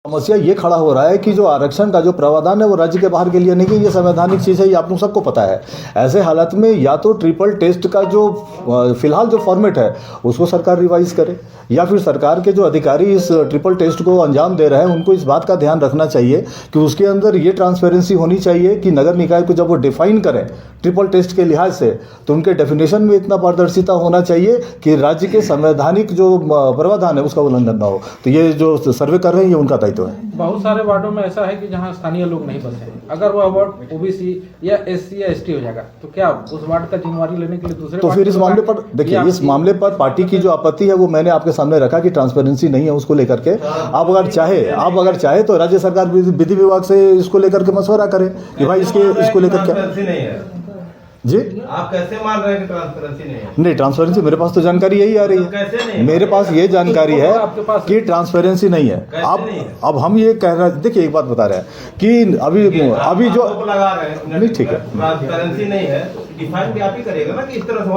समस्या ये खड़ा हो रहा है कि जो आरक्षण का जो प्रावधान है वो राज्य के बाहर के लिए नहीं है, ये संवैधानिक चीज़ है, ये आप लोग सबको पता है। ऐसे हालात में या तो ट्रिपल टेस्ट का जो फिलहाल जो फॉर्मेट है उसको सरकार रिवाइज करे, या फिर सरकार के जो अधिकारी इस ट्रिपल टेस्ट को अंजाम दे रहे हैं उनको इस बात का ध्यान रखना चाहिए कि उसके अंदर ये ट्रांसपेरेंसी होनी चाहिए कि नगर निकाय को जब वो डिफाइन करें ट्रिपल टेस्ट के लिहाज से तो उनके डेफिनेशन में इतना पारदर्शिता होना चाहिए कि राज्य के संवैधानिक जो प्रावधान है उसका उल्लंघन ना हो। तो ये जो सर्वे कर रहे हैं ये उनका दायित्व है। बहुत सारे वार्डों में ऐसा है कि जहां स्थानीय लोग नहीं बसे हैं, अगर वह वार्ड ओबीसी या एससी या एसटी हो जाएगा तो क्या उस वार्ड का जिम्मेवारी लेने के लिए दूसरे तो फिर इस मामले पर देखिए, इस मामले पर पार्टी की जो आपत्ति है वो मैंने आपके सामने रखा कि ट्रांसपेरेंसी नहीं है उसको लेकर के। आप अगर चाहे तो राज्य सरकार विधि विभाग से इसको लेकर के मशवरा करे कि भाई इसको लेकर क्या जी आप कैसे मान रहे हैं कि ट्रांसपेरेंसी नहीं है? नहीं, ट्रांसपेरेंसी मेरे पास तो जानकारी यही आ रही है। कैसे नहीं? मेरे पास ये जानकारी है कि ट्रांसपेरेंसी नहीं है। अब हम ये कह रहे हैं, देखिए एक बात बता रहे हैं कि अभी जो लगा रहे हैं नहीं, ठीक है, ट्रांसपेरेंसी नहीं है, डिफाइन भी आप ही करिएगा ना कि इस तरह से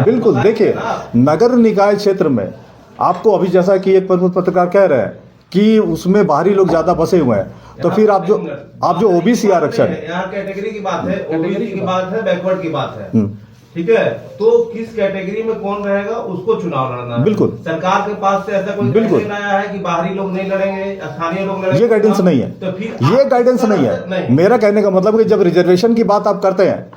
बिल्कुल देखिए, नगर निकाय क्षेत्र में आपको अभी जैसा कि एक पत्रकार कह रहे हैं कि उसमें बाहरी लोग ज्यादा बसे हुए हैं, तो फिर आप जो ओबीसी आरक्षण, यहाँ कैटेगरी की बात है, ओबीसी की बात है, बैकवर्ड की बात है, ठीक है, तो किस कैटेगरी में कौन रहेगा उसको चुनाव लड़ना है। बिल्कुल सरकार के पास से ऐसा कोई गाइडेंस आया है कि बाहरी लोग नहीं लड़ेंगे, स्थानीय लोग लड़ेंगे, ये गाइडेंस नहीं है। तो फिर ये गाइडेंस नहीं है। मेरा कहने का मतलब कि जब रिजर्वेशन की बात आप करते हैं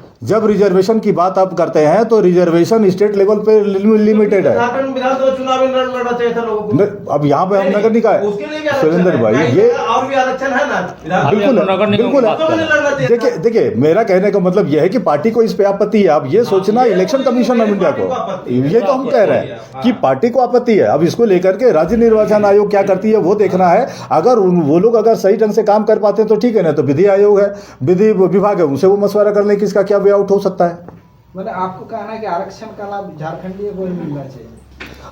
तो रिजर्वेशन स्टेट लेवल पे लिमिटेड है। विधानसभा चुनाव में लड़ना चाहिए था लोगों को। अब यहाँ पे हम नगर निकाय, सुरेंद्र भाई, ये और भी आरक्षण है ना, बिल्कुल। देखिए मेरा कहने का मतलब यह है कि पार्टी को इस पे आपत्ति है। अब ये सोचना इलेक्शन कमीशन ऑफ इंडिया को, ये तो हम कह रहे हैं कि पार्टी को आपत्ति है। अब इसको लेकर के राज्य निर्वाचन आयोग क्या करती है वो देखना है। अगर वो लोग अगर सही ढंग से काम कर पाते हैं तो ठीक है, ना तो विधि आयोग है, विधि विभाग है, उनसे वो मशवरा कर लें कि इसका क्या वे आउट हो सकता है। मतलब आपको कहना है कि आरक्षण का लाभ झारखंडी को ही मिलना चाहिए।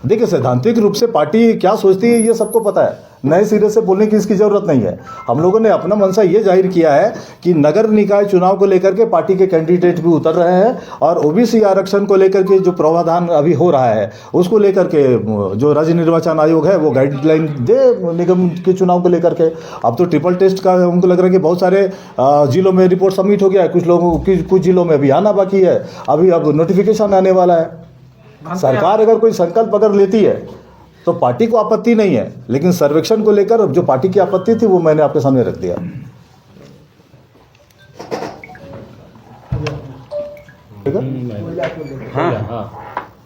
देखिए, सैद्धांतिक रूप से पार्टी क्या सोचती है ये सबको पता है, नए सिरे से बोलने की इसकी जरूरत नहीं है। हम लोगों ने अपना मनसा ये जाहिर किया है कि नगर निकाय चुनाव को लेकर के पार्टी के कैंडिडेट भी उतर रहे हैं और ओबीसी आरक्षण को लेकर के जो प्रावधान अभी हो रहा है उसको लेकर के जो राज्य निर्वाचन आयोग है वो गाइडलाइन दे निगम के चुनाव को लेकर के। अब तो ट्रिपल टेस्ट का उनको लग रहा है कि बहुत सारे जिलों में रिपोर्ट सबमिट हो गया है, कुछ जिलों में अभी आना बाकी है, अभी अब नोटिफिकेशन आने वाला है। सरकार अगर कोई संकल्प अगर लेती है तो पार्टी को आपत्ति नहीं है, लेकिन सर्वेक्षण को लेकर जो पार्टी की आपत्ति थी वो मैंने आपके सामने रख दिया।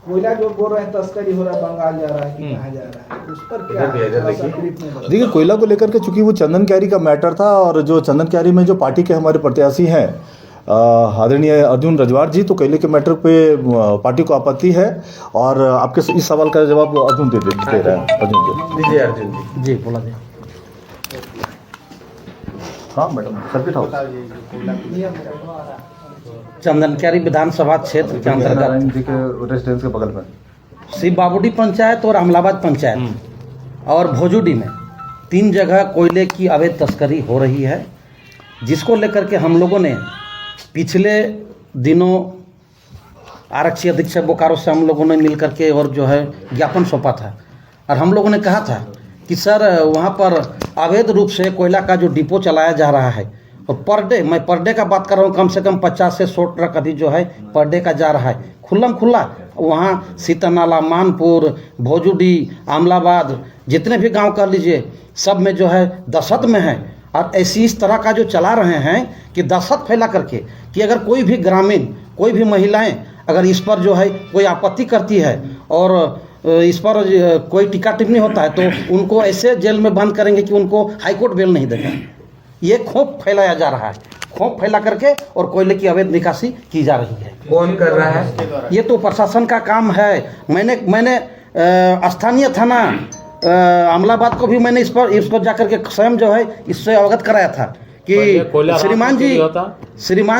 कोयला जो बोल रहे हैं तस्करी हो रहा है, बंगाल जा रहा है कि कहाँ जा रहा है, उस पर क्या? देखिए, कोयला को लेकर के चूंकि वो चंदन क्यारी का मैटर था और जो चंदन क्यारी में जो पार्टी के हमारे प्रत्याशी हैं आदरणीय अर्जुन रजवार जी, तो कोयले के मैटर पे पार्टी को आपत्ति है। और आपके इस सवाल का जवाब अर्जुन दे रहे हैं। अर्जुन जी बोला जी। हाँ मैडम, सर्किट हाउस चंदन क्यारी विधानसभा क्षेत्र के अंतर्गत रेजिडेंस के बगल में शिव बाबूडी पंचायत और अमलाबाद पंचायत और भोजुडी में 3 जगह कोयले की अवैध तस्करी हो रही है, जिसको लेकर के हम लोगों ने पिछले दिनों आरक्षी अधीक्षक बोकारो से हम लोगों ने मिल करके और जो है ज्ञापन सौंपा था और हम लोगों ने कहा था कि सर वहाँ पर अवैध रूप से कोयला का जो डिपो चलाया जा रहा है और पर डे का बात कर रहा हूँ, कम से कम 50 से 100 ट्रक अभी जो है पर डे का जा रहा है खुल्लम खुल्ला। वहाँ सीतानाला, मानपुर, भोजुडी, आमलाबाद, जितने भी गांव कर लीजिए सब में जो है दहशत में है। और ऐसी इस तरह का जो चला रहे हैं कि दहशत फैला करके कि अगर कोई भी ग्रामीण, कोई भी महिलाएं अगर इस पर जो है कोई आपत्ति करती है और इस पर कोई टीका टिप्पणी होता है तो उनको ऐसे जेल में बंद करेंगे कि उनको हाईकोर्ट बेल नहीं देगा। ये खौफ फैलाया जा रहा है, खौफ फैला करके और कोयले की अवैध निकासी की जा रही है। कौन कर रहा है? ये तो प्रशासन का काम है। मैंने स्थानीय थाना अमलाबाद को भी मैंने इस पर जाकर के स्वयं जो है इससे अवगत कराया था कि श्रीमान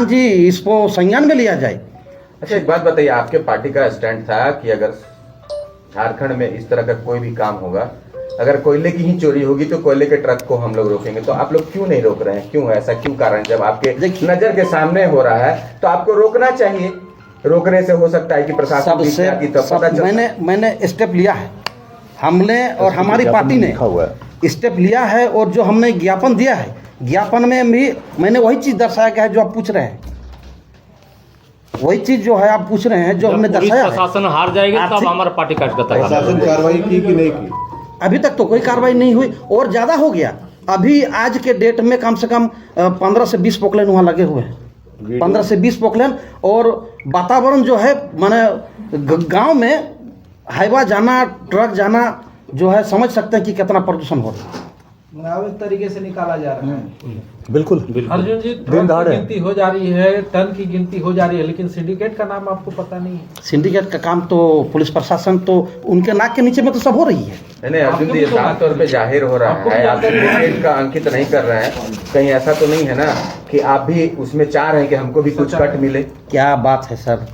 जी इसको संज्ञान में लिया जाए। अच्छा, एक बात बताइए, आपके पार्टी का स्टैंड था कि अगर झारखंड में इस तरह का कोई भी काम होगा, अगर कोयले की ही चोरी होगी तो कोयले के ट्रक को हम लोग रोकेंगे, तो आप लोग क्यों नहीं रोक रहे हैं? क्यों, ऐसा क्यों कारण? जब आपके नजर के सामने हो रहा है तो आपको रोकना चाहिए। रोकने से हो सकता है कि प्रशासन मैंने स्टेप लिया है, हमने और हमारी पार्टी ने स्टेप लिया है और जो हमने ज्ञापन दिया है, ज्ञापन में भी मैंने वही चीज़ दर्शाया गया है जो आप पूछ रहे हैं, वही चीज़ जो है आप पूछ रहे हैं जो हमने पुलिस दर्शाया है। प्रशासन हार जाएगी तब आर्थिक- हमारा पार्टी कार्यकर्ता प्रशासन कार्रवाई की कि नहीं की? अभी तक तो कोई कार्रवाई नहीं हुई और ज़्यादा हो गया। अभी आज के डेट में कम से कम 15 से 20 पोकलेन वहाँ लगे हुए हैं, 15 से 20 पोकलेन। और वातावरण जो है माने गांव में हाईवा जाना, ट्रक जाना जो है, समझ सकते हैं कि कितना प्रदूषण हो रहा है। अवैध तरीके से निकाला जा रहा है। बिल्कुल अर्जुन जी, दिन ट्रक की दहाड़े। गिनती हो जा रही है, टन की गिनती हो जा रही है, लेकिन सिंडिकेट का नाम आपको पता नहीं है। सिंडिकेट का काम तो पुलिस प्रशासन तो उनके नाक के नीचे में तो सब हो रही है। नहीं अर्जुन जी, ये साफ तौर पे जाहिर हो रहा आपको भी है, आप जानकारी है। सिंडिकेट का अंकित नहीं कर रहे हैं, कहीं ऐसा तो नहीं है ना कि आप भी उसमें चाह रहे हैं कि हमको भी कुछ कट मिले? क्या बात है सर,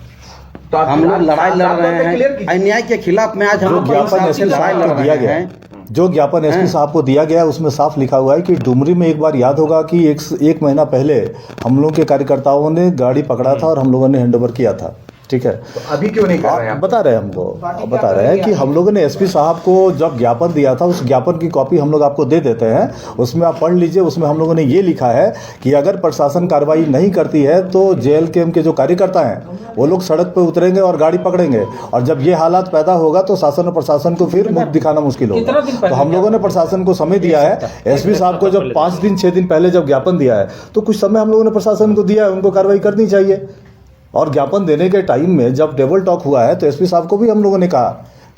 तो आप हम लोग लड़ाई लड़ साफ तौर रहे पे clear हैं कीजिए। अन्याय के खिलाफ में। आज हम जो लोग ज्ञापन इंसाफ की एसपी लड़ाई साहब लड़ को दिया रहे गया हैं। जो ज्ञापन एसपी साहब को दिया गया उसमें साफ लिखा हुआ है कि डुमरी में एक बार याद होगा कि एक महीना पहले हम लोग के कार्यकर्ताओं ने गाड़ी पकड़ा था और हम लोगों ने हैंडओवर किया था, ठीक है। तो अभी क्यों नहीं कर रहे हैं आप आप? बता रहे हैं हमको, आप बता रहे हैं कि हम लोगों ने एसपी साहब को जब ज्ञापन दिया था उस ज्ञापन की कॉपी हम लोग आपको दे देते हैं, उसमें आप पढ़ लीजिए। उसमें हम लोगों ने ये लिखा है कि अगर प्रशासन कार्रवाई नहीं करती है तो JLKM के जो कार्यकर्ता हैं वो लोग सड़क पर उतरेंगे और गाड़ी पकड़ेंगे, और जब ये हालात पैदा होगा तो शासन और प्रशासन को फिर मुख दिखाना मुश्किल कितना होगा। दिन तो पहले हम लोगों ने प्रशासन को समय दिया है, एसपी साहब को जब 5 दिन 6 दिन पहले जब ज्ञापन दिया है तो कुछ समय हम लोगों ने प्रशासन को दिया है, उनको कार्रवाई करनी चाहिए। और ज्ञापन देने के टाइम में जब टेबल टॉक हुआ है तो एसपी साहब को भी हम लोगों ने कहा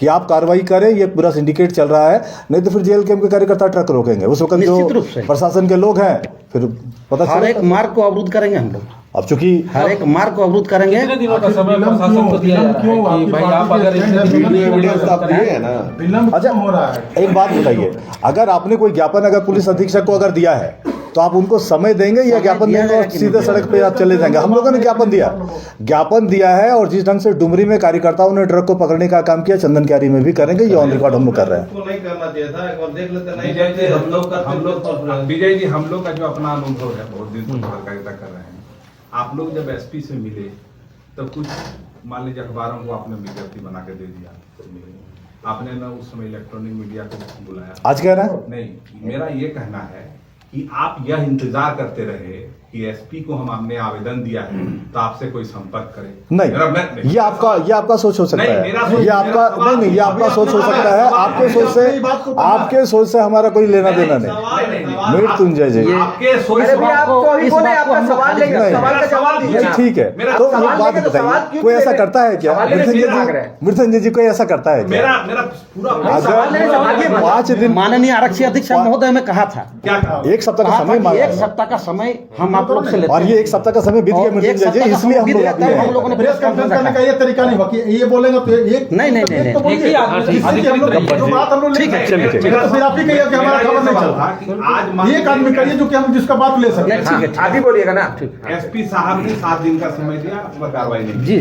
कि आप कार्रवाई करें, ये पूरा सिंडिकेट चल रहा है, नहीं तो फिर JLKM के कार्यकर्ता ट्रक रोकेंगे। उस वक्त निश्चित रूप जो से। प्रशासन के लोग हैं फिर पता हर एक चलेगा। मार्ग को अवरुद्ध करेंगे हम लोग, अब चूंकि हर एक मार्ग को अवरुद्ध करेंगे। कितने दिनों का समय प्रशासन को दिया जा रहा है कि भाई आप अगर इतने दिन में विलम्ब अच्छा, क्यों हो रहा है? एक बात बताइए, अगर आपने कोई ज्ञापन अगर पुलिस अधीक्षक को अगर दिया है तो आप उनको समय देंगे या ज्ञापन दिया देंगे और जाएगा कि सीधे नहीं सड़क पे आप चले जाएंगे? हम लोगों ने ज्ञापन दिया है और जिस ढंग से डुमरी में कार्यकर्ताओं ने ट्रक को पकड़ने का काम किया, चंदन क्यारी में भी करेंगे। ये ऑन रिकॉर्ड हम लोग कर रहे हैं। उसको नहीं करना चाहिए था, एक बार देख लेते नहीं विजय जी, करते, हम लोग विजय जी, हम लोग का जो अपना अनुभव है, बहुत दिन से पत्रकारिता कर रहे हैं। आप लोग जब एसपी से मिले तब कुछ मान लीजिए अखबारों को आपने विज्ञप्ति बना के दे दिया, आपने ना उस समय इलेक्ट्रॉनिक मीडिया को बुलाया। आज कह रहे हैं नहीं, मेरा ये कहना है कि आप यह इंतजार करते रहे कि एसपी को हमने आवेदन दिया है तो आपसे कोई संपर्क करे। नहीं, ये आपका सोच हो सकता नहीं, है, मेरा सोच- ये आपका मेरा सवाल- नहीं, ये आपका सोच हो सकता है। आपके सोच से हमारा कोई लेना देना नहीं। मृत्युंजय जी, आपके सोच अरे भी आप तो अभी इस बोले, बात को आपका हम लोग सवाल खारिज लेंगे, नहीं। सवाल का जवाब दीजिए ना। ठीक है, मेरा तो सवाल एक बात लेके तो सवाल बताइए, क्यों कोई ले ऐसा रहे? करता है क्या? सवाल लेके फिर भाग रहे हैं। मृत्युंजय जी कोई ऐसा करता है क्या? मेरा पूरा सवाल लेने से भागिए मत। 5 दिन माननीय आरक्षी अधीक्षक महोदय में कहा था, क्या कहा? एक सप्ताह का कहा था समय कि मांगा एक है। सप्ताह का समय हम आप लोग से लेते और हैं। ये एक सप्ताह का समय बीत और गया एक मृत्युंजय सप्ताह जी, का इसलिए हम बीत लोग गया, अभी तब हैं। हम लोगों ने प्रेस कॉन्फ्रेंस करने का ये तरीका नहीं होगा कि ये बोलेंगे तो एक नहीं, नहीं, नहीं, तो बोलिए। नहीं, नहीं, किसी से हम लोग अधिकृत जो बात हम लोग ठीक है, ले चलिए, सकते हैं। तो फिर आप ही कहिए कि हमारा खबर नहीं चल रहा। आज मान एक आदमी करिए जो कि हम जिसका बात ले सकते नहीं, हैं। ठीक है, ठीक आप ही बोलिएगा ना। है। एसपी साहब ने 7 दिन का समय दिया, उस पर कार्रवाई नहीं की। जी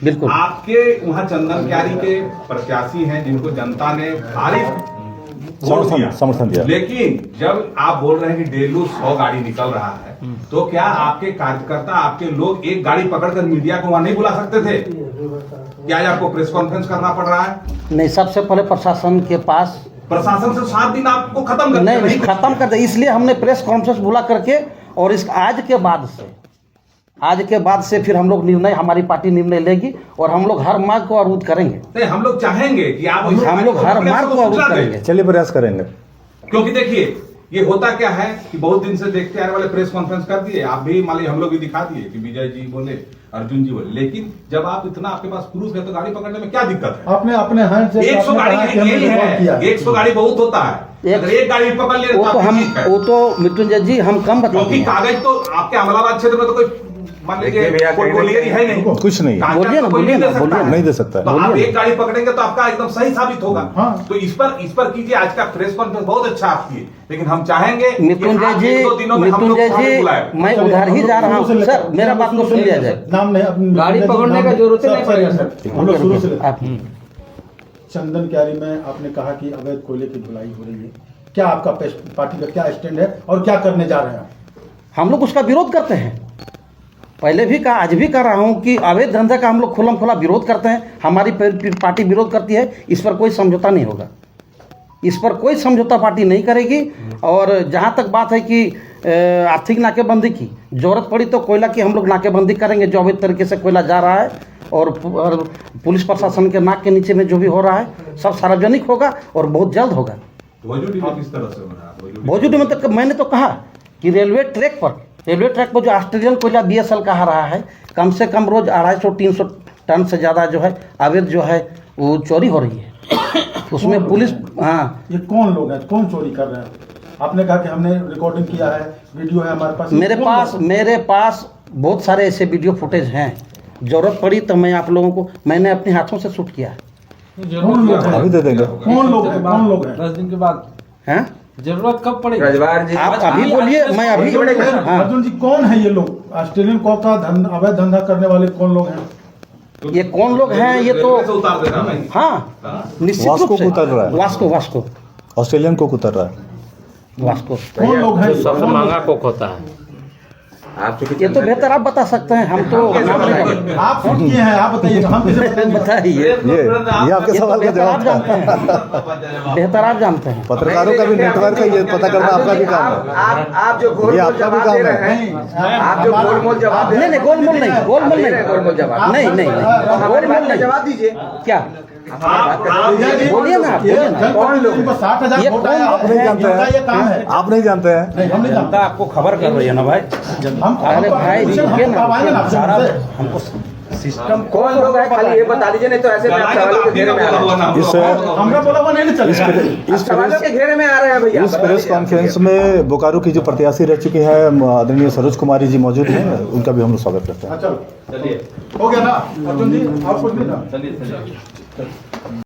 बिल्कुल। आपके वहाँ चंदन क्यारी के प्रत्याशी हैं जिनको जनता ने भारी वोट दिया। समर्थन दिया। लेकिन जब आप बोल रहे हैं कि डेलू 100 गाड़ी निकल रहा है, तो क्या आपके कार्यकर्ता, आपके लोग एक गाड़ी पकड़कर मीडिया को वहां नहीं बुला सकते थे? क्या आज आपको प्रेस कॉन्फ्रेंस करना पड़ रहा है? नहीं, सबसे पहले प्रशासन के पास प्रशासन से 7 दिन आपको खत्म करना नहीं खत्म कर दे, इसलिए हमने प्रेस कॉन्फ्रेंस बुला करके और इस आज के बाद से फिर हम लोग निर्णय, हमारी पार्टी निर्णय लेगी और हम लोग हर मार्ग को अवरुद्ध करेंगे। नहीं, हम लोग चाहेंगे कि आप हम लोग हर मार्ग को अवरुद्ध करेंगे। चलिए प्रयास करेंगे। क्योंकि देखिए ये होता क्या है कि बहुत दिन से देखते आ रहे वाले प्रेस कॉन्फ्रेंस कर दिए, आप भी मान लीजिए हम लोग भी दिखा दिए कि विजय जी बोले, अर्जुन जी बोले, लेकिन जब आप इतना आपके पास प्रूफ है तो गाड़ी पकड़ने में क्या दिक्कत है? आपने अपने हैंड से 100 गाड़ी आपने कहा कि हमने यही रिकॉर्ड किया है, 100 गाड़ी बहुत होता है। अगर एक गाड़ी पकड़ ले वो तो हम, ठीक है। वो तो मृत्युंजय जी हम कम बताते क्योंकि हैं। कागज तो आपके अमलाबाद क्षेत्र में तो कोई मान देखिए लीजिए भैया, कोई कोलियर ही है नहीं, कुछ नहीं। कागज बोलिए ना, तो कोई बोलिए नहीं ना, दे सकता बोलिए है। नहीं दे सकता है। तो आप बोलिए एक गाड़ी पकड़ेंगे तो आपका एकदम सही साबित होगा। हाँ। तो इस पर कीजिए। आज का प्रेस कॉन्फ्रेंस बहुत अच्छा आप किए, लेकिन हम चाहेंगे कि मृत्युंजय आप जी, 1-2 दिनों में हम लोग मृत्युंजय वहाँ जी, बुलाएं। मैं उधर ही जा रहा हूँ सर, मेरा बात को सुन लिया जाए। नाम नहीं, अपनी गाड़ी पकड़ने का जरूरत नहीं पड़ेगा सर। हम लोग शुरू से लेते हैं। आप चंदन क्यारी में आपने कहा कि अवैध कोयले की ढुलाई हो रही है, क्या आपका पार्टी का क्या स्टैंड है और क्या करने जा रहे हैं? हम लोग उसका विरोध करते हैं, पहले भी कहा, आज भी कर रहा हूं कि अवैध धंधे का हम लोग खुला विरोध करते हैं। हमारी पार्टी विरोध करती है, इस पर कोई समझौता नहीं होगा। इस पर कोई समझौता पार्टी नहीं करेगी। और जहाँ तक बात है कि आर्थिक नाकेबंदी की जरूरत पड़ी तो कोयला की हम लोग नाकेबंदी करेंगे, जो अवैध तरीके से कोयला जा रहा है, और पुलिस प्रशासन के नाक के नीचे में जो भी हो रहा है सब सार्वजनिक होगा और बहुत जल्द होगा। भोजूडी में किस तरह से हो रहा है? भोजूडी में तो मैंने तो कहा कि रेलवे ट्रैक पर जो ऑस्ट्रेलियन कोयला BSL कहा रहा है, कम से कम रोज 250-300 टन से ज़्यादा जो है अवैध जो है वो चोरी हो रही है। उसमें पुलिस, हाँ, ये कौन लोग हैं, कौन चोरी कर रहे हैं? आपने कहा कि हमने रिकॉर्डिंग किया है, वीडियो है हमारे पास। मेरे पास बहुत सारे ऐसे वीडियो फुटेज हैं, जरूरत पड़ी तो मैं आप लोगों को, मैंने अपने हाथों से शूट किया है। कौन लोग हैं? अभी दे देंगे। कौन लोग हैं? कौन लोग हैं? 10 दिन के बाद हैं? जरूरत कब पड़ेगी? रजवार जी, आप अभी बोलिए, मैं अभी। हाँ, अर्जुन जी, कौन है ये लोग? ऑस्ट्रेलियन कॉक का अवैध धंधा करने वाले कौन लोग हैं? ये कौन लोग हैं? ये तो रेलवे से उतार दे रहा है। हाँ, निश्चित वास्को रूप से को उतर रहा है। वास्को ऑस्ट्रेलियन को उतर रहा है। वास्को कौन लोग हैं? सबसे महंगा कोक होता है। आप चूंकि ये तो बेहतर आप बता सकते हैं, हम तो नाम नहीं जानते। आप खुद किए हैं, आप बताइए, हम कैसे बताएंगे? बताइए, ये आपके ये तो सवाल का बेहतर आप जवाब जानते था। हैं, बेहतर आप जानते हैं। पत्रकारों का भी नेटवर्क है, ये पता करना आपका भी काम है। आप जो गोलमोल ये आपका भी जवाब काम दे है। रहे हैं, आप जो गोलमोल जवाब दे रहे नहीं, हैं, गोलमोल नहीं, गोलमोल दे रहे हैं गोलमोल जवाब। नहीं, नहीं, नहीं, हमारी बात गोलमोल का नहीं। जवाब दीजिए। क्या बोलिए ना, आप ये बोलिए ना। कौन लोग? 60,000 ये वोट कौन आया, लोग आप नहीं हैं? जानते इनका ये काम हैं, है। आप नहीं जानते हैं। नहीं, हम नहीं जानते। आपको खबर कर रही है ना भाई। अरे भाई, रुकिए ना, आएंगे ना सारा आपसे। हमको सिस्टम कौन लोग हैं खाली ये बता दीजिए, नहीं तो ऐसे में आप सवालों के घेरे में आ रहे हैं। इस हमरा बोला हुआ नहीं चलेगा। इस सवालों के घेरे में आ रहे हैं भैया। इस प्रेस कॉन्फ्रेंस में बोकारो की जो प्रत्याशी रह चुकी है आदरणीय सरोज कुमारी जी मौजूद हैं, उनका भी हम लोग स्वागत करते हैं। चलो, हो गया ना अर्जुन जी, आप कुछ नहीं ना? चलिए।